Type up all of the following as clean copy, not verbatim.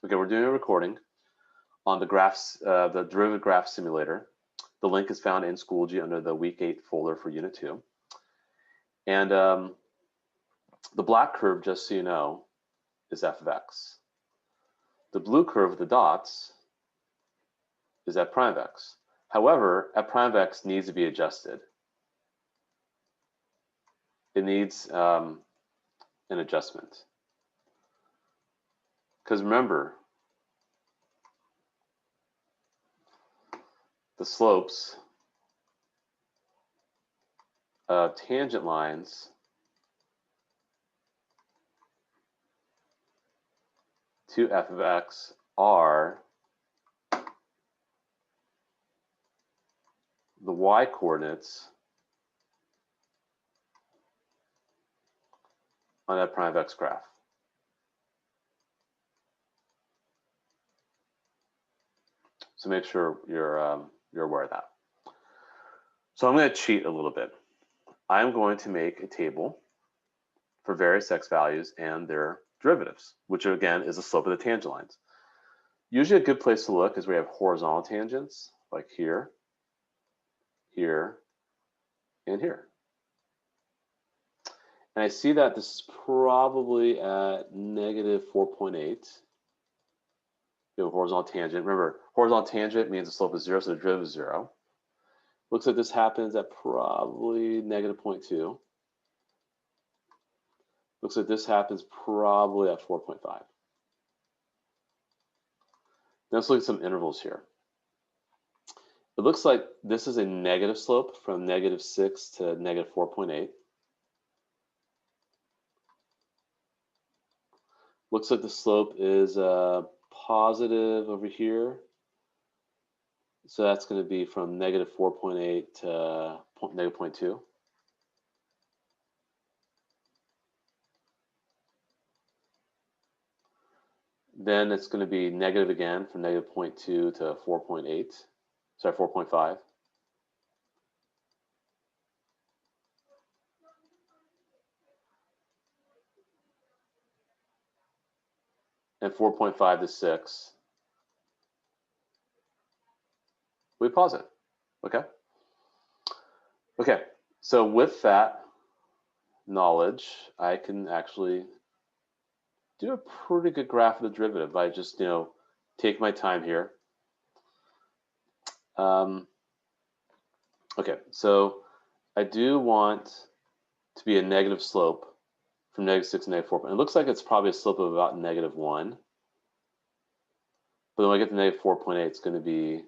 Okay, we're doing a recording on the graphs, the derivative graph simulator. The link is found in Schoology under the Week 8 folder for Unit 2. And the black curve, just so you know, is f of x. The blue curve with the dots is f prime of x. However, f prime of x needs to be adjusted. It needs an adjustment. Because remember, the slopes of tangent lines to f of x are the y coordinates on f prime of x graph. So make sure you're aware of that. So I'm going to cheat a little bit. I'm going to make a table for various x values and their derivatives, which again is the slope of the tangent lines. Usually a good place to look is where you have horizontal tangents, like here, here, and here. And I see that this is probably at negative 4.8. You have a horizontal tangent. Remember, horizontal tangent means the slope is 0, so the derivative is 0. Looks like this happens at probably negative 0.2. Looks like this happens probably at 4.5. Now let's look at some intervals here. It looks like this is a negative slope from negative 6 to negative 4.8. Looks like the slope is positive over here. So that's going to be from negative 4.8 to negative 0.2. Then it's going to be negative again from negative 0.2 to 4.8. Sorry, 4.5. And 4.5 to 6. We pause it. Okay. Okay. So with that knowledge, I can actually do a pretty good graph of the derivative by just, take my time here. Okay, so I do want to be a negative slope from negative 6 to negative 4. It looks like it's probably a slope of about negative 1. But then when I get to negative 4.8, it's going to be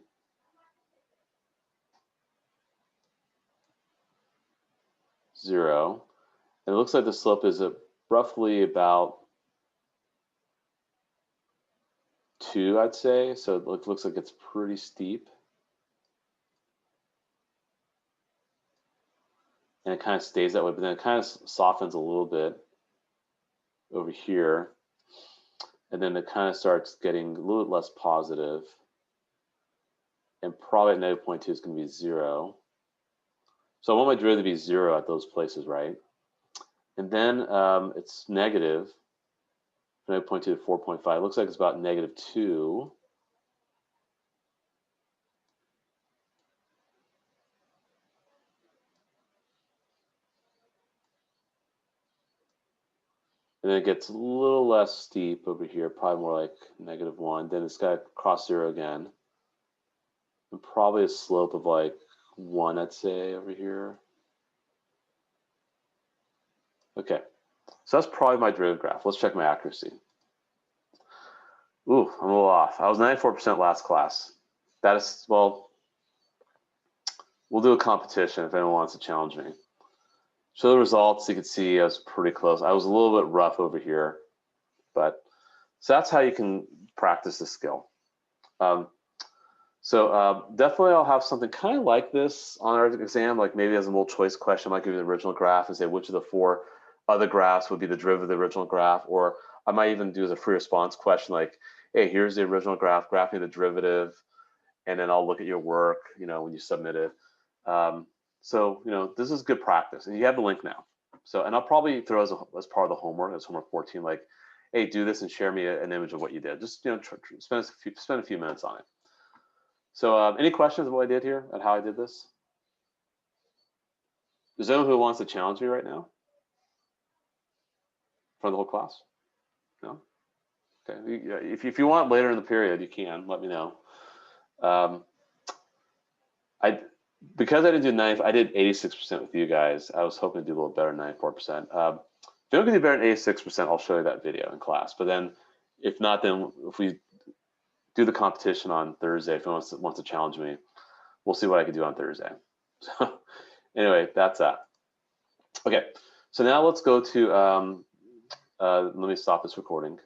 0. And it looks like the slope is roughly about 2, I'd say. So it looks like it's pretty steep. And it kind of stays that way, but then it kind of softens a little bit over here. And then it kind of starts getting a little bit less positive. And probably at negative 0.2 is going to be 0. So I want my derivative to be 0 at those places, right? And then it's negative from negative 0.2 to 4.5. It looks like it's about negative 2. And then it gets a little less steep over here, probably more like negative 1. Then it's got to cross 0 again. And probably a slope of like 1, I'd say, over here. Okay, so that's probably my derivative graph. Let's check my accuracy. Ooh, I'm a little off. I was 94% last class. That is, well, we'll do a competition if anyone wants to challenge me. Show the results. You can see I was pretty close. I was a little bit rough over here, but so that's how you can practice the skill. Definitely I'll have something kind of like this on our exam, like maybe as a multiple choice question, I might give you the original graph and say which of the 4 other graphs would be the derivative of the original graph, or I might even do as a free response question like, hey, here's the original graph, graph me the derivative, and then I'll look at your work, when you submit it. This is good practice, and you have the link now. So, and I'll probably throw as part of the homework, as homework 14, like, hey, do this and share me an image of what you did. Just spend a few minutes on it. So any questions of what I did here and how I did this? Is there anyone who wants to challenge me right now for the whole class? No? Okay. If you want later in the period, you can let me know. Because I didn't do 90, I did 86% with you guys. I was hoping to do a little better than 94%. If you're going to do better than 86%, I'll show you that video in class. But then, if not, then if we do the competition on Thursday, if anyone wants to challenge me, we'll see what I can do on Thursday. So anyway, that's that. Okay, so now let's go to, let me stop this recording.